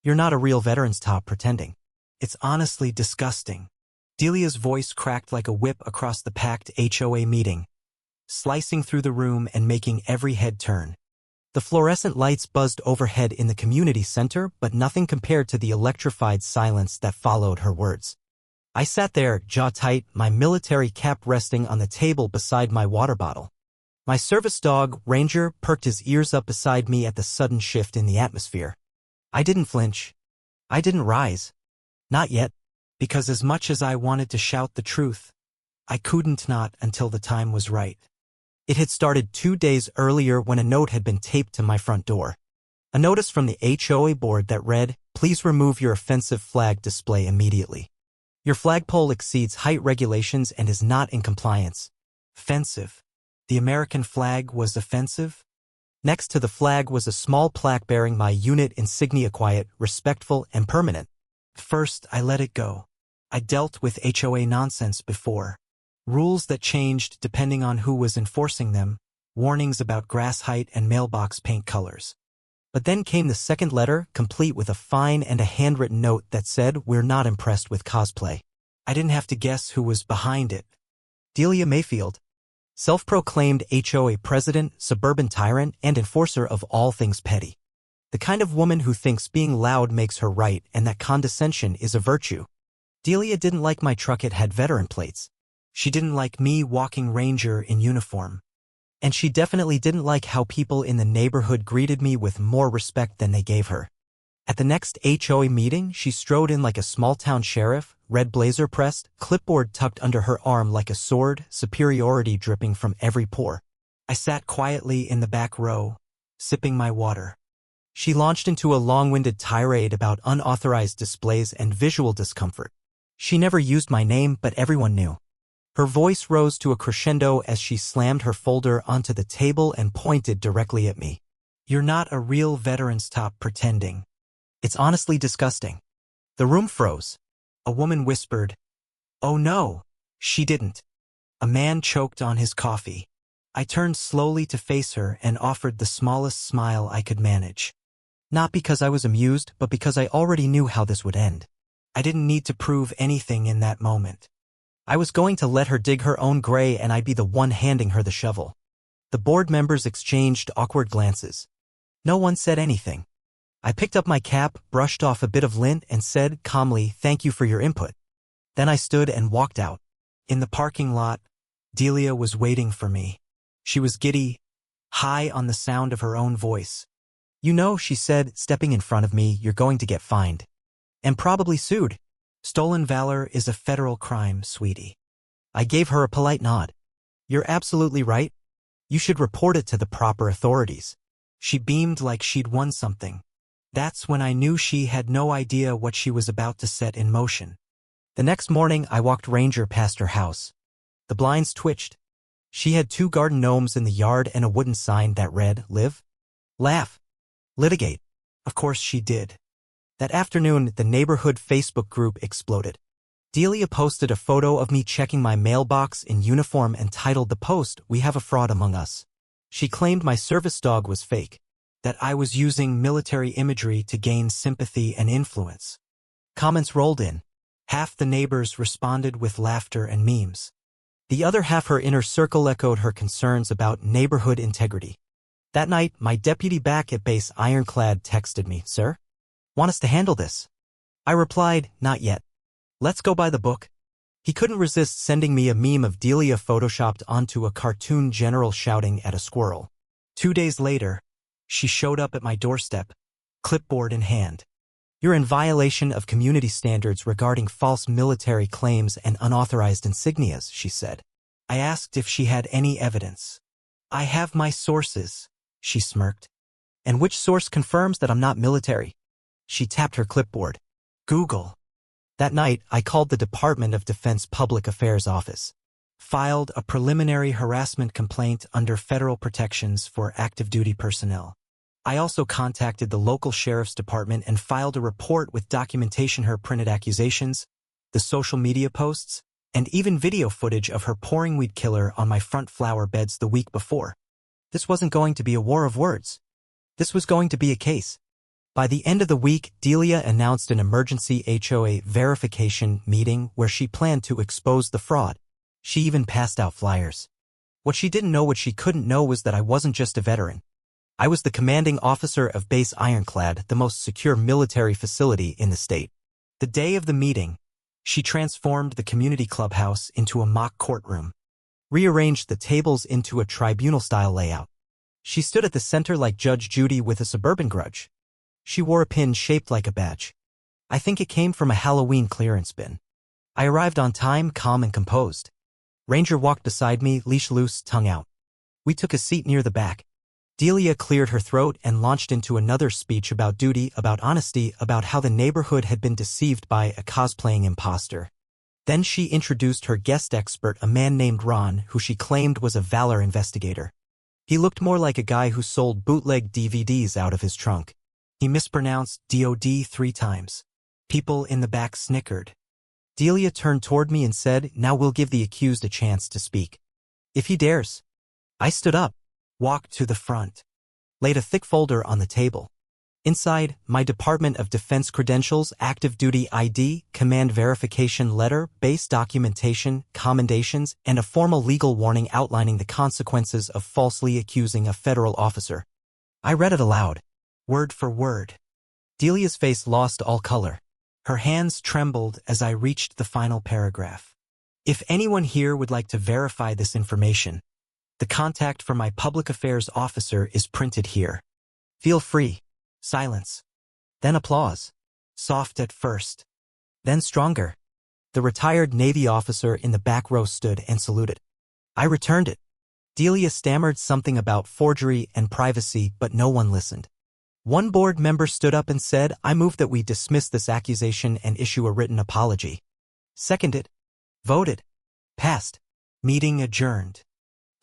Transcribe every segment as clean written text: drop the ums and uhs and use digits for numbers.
You're not a real veteran, stop pretending. It's honestly disgusting. Delia's voice cracked like a whip across the packed HOA meeting, slicing through the room and making every head turn. The fluorescent lights buzzed overhead in the community center, but nothing compared to the electrified silence that followed her words. I sat there, jaw tight, my military cap resting on the table beside my water bottle. My service dog, Ranger, perked his ears up beside me at the sudden shift in the atmosphere. I didn't flinch. I didn't rise. Not yet, because as much as I wanted to shout the truth, I couldn't not until the time was right. It had started 2 days earlier when a note had been taped to my front door. A notice from the HOA board that read, "Please remove your offensive flag display immediately. Your flagpole exceeds height regulations and is not in compliance." Offensive. The American flag was offensive? Next to the flag was a small plaque bearing my unit insignia: quiet, respectful, and permanent. First, I let it go. I dealt with HOA nonsense before. Rules that changed depending on who was enforcing them, warnings about grass height and mailbox paint colors. But then came the second letter, complete with a fine and a handwritten note that said, "We're not impressed with cosplay." I didn't have to guess who was behind it. Delia Mayfield, self-proclaimed HOA president, suburban tyrant, and enforcer of all things petty. The kind of woman who thinks being loud makes her right and that condescension is a virtue. Delia didn't like my truck; it had veteran plates. She didn't like me walking Ranger in uniform. And she definitely didn't like how people in the neighborhood greeted me with more respect than they gave her. At the next HOA meeting, she strode in like a small-town sheriff, red blazer pressed, clipboard tucked under her arm like a sword, superiority dripping from every pore. I sat quietly in the back row, sipping my water. She launched into a long-winded tirade about unauthorized displays and visual discomfort. She never used my name, but everyone knew. Her voice rose to a crescendo as she slammed her folder onto the table and pointed directly at me. "You're not a real veteran, stop pretending. It's honestly disgusting." The room froze. A woman whispered, "Oh no." She didn't. A man choked on his coffee. I turned slowly to face her and offered the smallest smile I could manage. Not because I was amused, but because I already knew how this would end. I didn't need to prove anything in that moment. I was going to let her dig her own grave and I'd be the one handing her the shovel. The board members exchanged awkward glances. No one said anything. I picked up my cap, brushed off a bit of lint, and said calmly, "Thank you for your input." Then I stood and walked out. In the parking lot, Delia was waiting for me. She was giddy, high on the sound of her own voice. "You know," she said, stepping in front of me, "you're going to get fined. And probably sued. Stolen valor is a federal crime, sweetie." I gave her a polite nod. "You're absolutely right. You should report it to the proper authorities." She beamed like she'd won something. That's when I knew she had no idea what she was about to set in motion. The next morning, I walked Ranger past her house. The blinds twitched. She had 2 garden gnomes in the yard and a wooden sign that read, "Live, laugh, litigate." Of course she did. That afternoon, the neighborhood Facebook group exploded. Delia posted a photo of me checking my mailbox in uniform and titled the post, "We have a fraud among us." She claimed my service dog was fake, that I was using military imagery to gain sympathy and influence. Comments rolled in. Half the neighbors responded with laughter and memes. The other half, her inner circle, echoed her concerns about neighborhood integrity. That night, my deputy back at base Ironclad texted me, "Sir, want us to handle this?" I replied, "Not yet. Let's go by the book." He couldn't resist sending me a meme of Delia photoshopped onto a cartoon general shouting at a squirrel. 2 days later, she showed up at my doorstep, clipboard in hand. "You're in violation of community standards regarding false military claims and unauthorized insignias," she said. I asked if she had any evidence. "I have my sources," she smirked. "And which source confirms that I'm not military?" She tapped her clipboard. "Google." That night, I called the Department of Defense Public Affairs Office, filed a preliminary harassment complaint under federal protections for active duty personnel. I also contacted the local sheriff's department and filed a report with documentation, her printed accusations, the social media posts, and even video footage of her pouring weed killer on my front flower beds the week before. This wasn't going to be a war of words. This was going to be a case. By the end of the week, Delia announced an emergency HOA verification meeting where she planned to expose the fraud. She even passed out flyers. What she didn't know, what she couldn't know, was that I wasn't just a veteran. I was the commanding officer of Base Ironclad, the most secure military facility in the state. The day of the meeting, she transformed the community clubhouse into a mock courtroom, rearranged the tables into a tribunal-style layout. She stood at the center like Judge Judy with a suburban grudge. She wore a pin shaped like a badge. I think it came from a Halloween clearance bin. I arrived on time, calm and composed. Ranger walked beside me, leash loose, tongue out. We took a seat near the back. Delia cleared her throat and launched into another speech about duty, about honesty, about how the neighborhood had been deceived by a cosplaying imposter. Then she introduced her guest expert, a man named Ron, who she claimed was a Valor investigator. He looked more like a guy who sold bootleg DVDs out of his trunk. He mispronounced DOD 3 times. People in the back snickered. Delia turned toward me and said, "Now we'll give the accused a chance to speak. If he dares." I stood up, walked to the front, laid a thick folder on the table. Inside, my Department of Defense credentials, active duty ID, command verification letter, base documentation, commendations, and a formal legal warning outlining the consequences of falsely accusing a federal officer. I read it aloud, word for word. Delia's face lost all color. Her hands trembled as I reached the final paragraph. "If anyone here would like to verify this information, the contact for my public affairs officer is printed here. Feel free." Silence. Then applause. Soft at first. Then stronger. The retired Navy officer in the back row stood and saluted. I returned it. Delia stammered something about forgery and privacy, but no one listened. One board member stood up and said, "I move that we dismiss this accusation and issue a written apology." Seconded. Voted. Passed. Meeting adjourned.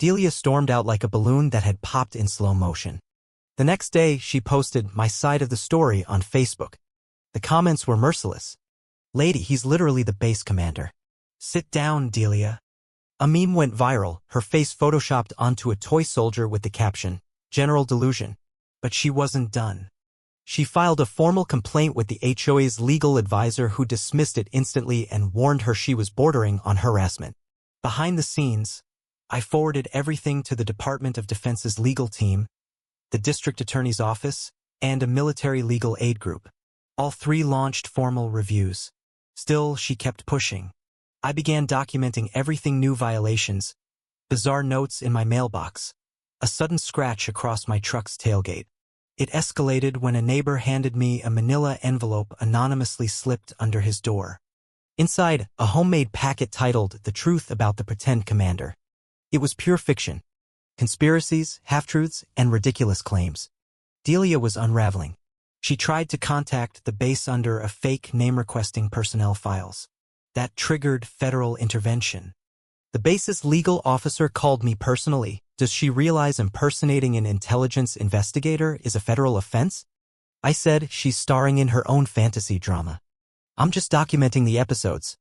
Delia stormed out like a balloon that had popped in slow motion. The next day, she posted my side of the story on Facebook. The comments were merciless. "Lady, he's literally the base commander. Sit down, Delia." A meme went viral, her face photoshopped onto a toy soldier with the caption, "General Delusion." But she wasn't done. She filed a formal complaint with the HOA's legal advisor, who dismissed it instantly and warned her she was bordering on harassment. Behind the scenes, I forwarded everything to the Department of Defense's legal team, the district attorney's office, and a military legal aid group. All 3 launched formal reviews. Still, she kept pushing. I began documenting everything: new violations, bizarre notes in my mailbox, a sudden scratch across my truck's tailgate. It escalated when a neighbor handed me a manila envelope anonymously slipped under his door. Inside, a homemade packet titled "The Truth About the Pretend Commander." It was pure fiction. Conspiracies, half-truths, and ridiculous claims. Delia was unraveling. She tried to contact the base under a fake name requesting personnel files. That triggered federal intervention. The base's legal officer called me personally. Does she realize impersonating an intelligence investigator is a federal offense? I said, "She's starring in her own fantasy drama. I'm just documenting the episodes."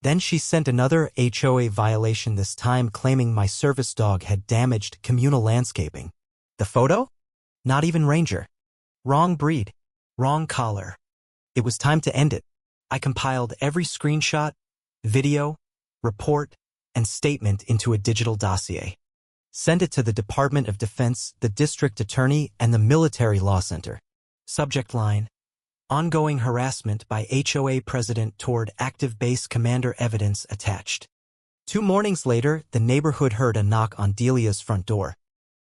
Then she sent another HOA violation, this time claiming my service dog had damaged communal landscaping. The photo? Not even Ranger. Wrong breed. Wrong collar. It was time to end it. I compiled every screenshot, video, report, and statement into a digital dossier. Sent it to the Department of Defense, the district attorney, and the military law center. Subject line: ongoing harassment by HOA president toward active base commander, evidence attached. 2 mornings later, the neighborhood heard a knock on Delia's front door.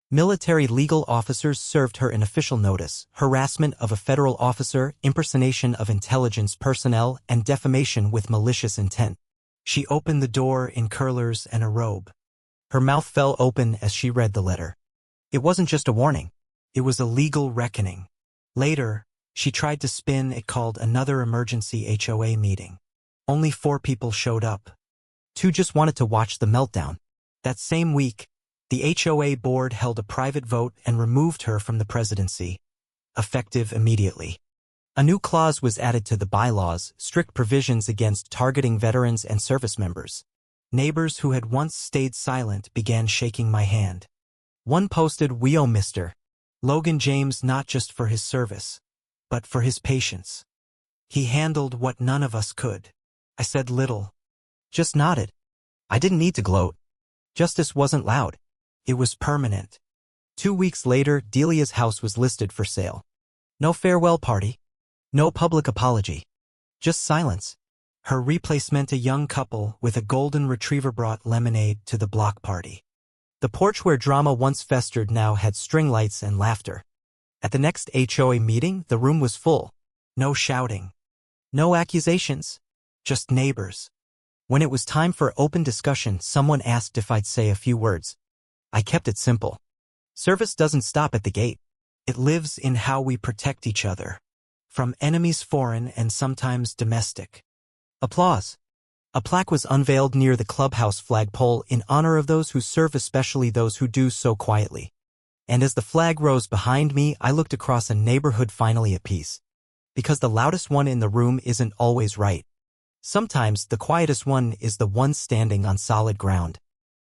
Military legal officers served her an official notice: harassment of a federal officer, impersonation of intelligence personnel, and defamation with malicious intent. She opened the door in curlers and a robe. Her mouth fell open as she read the letter. It wasn't just a warning. It was a legal reckoning. Later, she tried to spin it called another emergency HOA meeting. Only 4 people showed up. 2 just wanted to watch the meltdown. That same week, the HOA board held a private vote and removed her from the presidency, effective immediately. A new clause was added to the bylaws, strict provisions against targeting veterans and service members. Neighbors who had once stayed silent began shaking my hand. One posted, "We owe Mr. Logan James not just for his service, but for his patience. He handled what none of us could. I said little. Just nodded. I didn't need to gloat. Justice wasn't loud. It was permanent. 2 weeks later, Delia's house was listed for sale. No farewell party. No public apology. Just silence. Her replacement, a young couple with a golden retriever, brought lemonade to the block party. The porch where drama once festered now had string lights and laughter. At the next HOA meeting, the room was full. No shouting. No accusations. Just neighbors. When it was time for open discussion, someone asked if I'd say a few words. I kept it simple. Service doesn't stop at the gate. It lives in how we protect each other. From enemies foreign and sometimes domestic. Applause. A plaque was unveiled near the clubhouse flagpole in honor of those who serve, especially those who do so quietly. And as the flag rose behind me, I looked across a neighborhood finally at peace. Because the loudest one in the room isn't always right. Sometimes the quietest one is the one standing on solid ground.